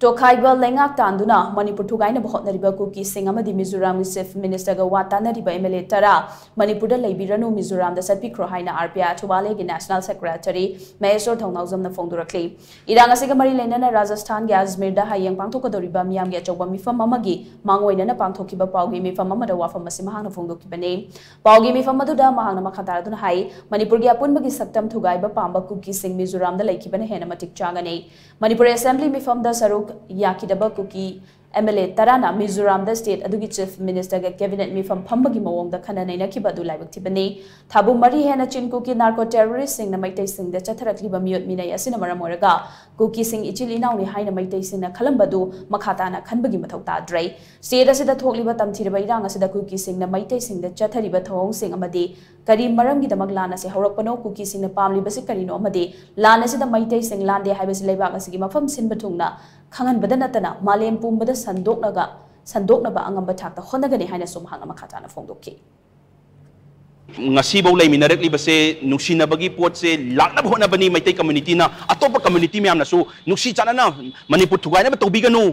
Tokhaiba leingak tanduna Manipur thugainaba hotnariba kuki singamadi Mizoram Chief Minister ga wa tanariba MLA tara Manipur da leibiranu Mizoram da chatpikhro haina RPI Athawale gi National Secretary Maheshwar Thounaojam na phongdorakli irang asiga mari leinana Rajasthan gi Ajmer da hayang pangthokadoriba miyam gi achauba mifam amagi mangoina na pangthokiba pawgi mifam amada wafam asi mahangna phongdokibane pawgi mifam aduda mahangna makhatar hai Manipur gi apunba gi saktam thugaiba pamba kuki sing Mizoram da laikibane hena matik changane Manipur Assembly mifam da saruk yakidaba kuki MLA tarana Mizoram da state adugi chief minister ga cabinet mi fam phambagi mawong da khana naina ki badu laibak thibani thabu mari hena chin kuki narco terrorist sing na maitai sing da chatharakli ba miyot minai asina maram oraga kuki sing ichili naw ni haina maitai sing na khalambadu makhata na khanbagi mathau ta drai state asida thokliba tamthirba irang asida kuki sing na maitai sing da chathariba thawong sing amadi kari maram gi damak lana se hawrakpano kuki sing na pamli basi karino amadi lana asida maitai sing lande haibasi laibak asigi mafam sin bathungna khangan badanatana malem pumbada sandoknaba angamba thakta honagani haina sum hanga makhatana phongdokki ngasi bau lai minarak li base nungsinabagi pot se lakna honabani maitai community na atopa community myam na su nungsi chanana Manipur thugainaba tobiganu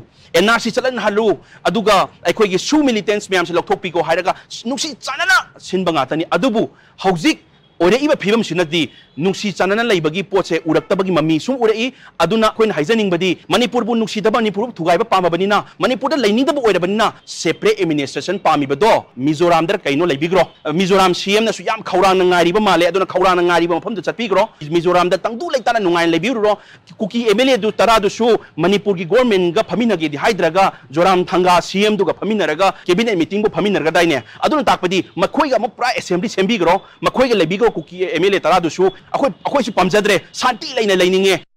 NRC chalan halu aduga akhoi gi su militants myam se lokthokpi ko hairaga nungsi chanana sinba ngatani adubu hauzik ore iba phibam sinadi nungsi chanana laibagi potse uraktabagi mami sum urei aduna koin haijaning badi Manipur bu nungsi daba Manipur thugaiba pamabani na Manipur da laini daba oirabani na separate administration pami bado Mizoram dar kaino laibigro Mizoram CM na su yam khawrang na ngari ba male aduna khawrang na ngari ba mafam da chatpigro Mizoram da tangdu laitana nungai laibiro kuki MLA du tara du su Manipur gi government ga phamina gi di haidraga Joram thanga CM du ga phamina raga cabinet meeting bu phamina raga daine aduna takpadi makhoi ga pra assembly sembigro makhoi ga laibigro kuki MLA tara du su akhoi si pamjadre santi laina laininge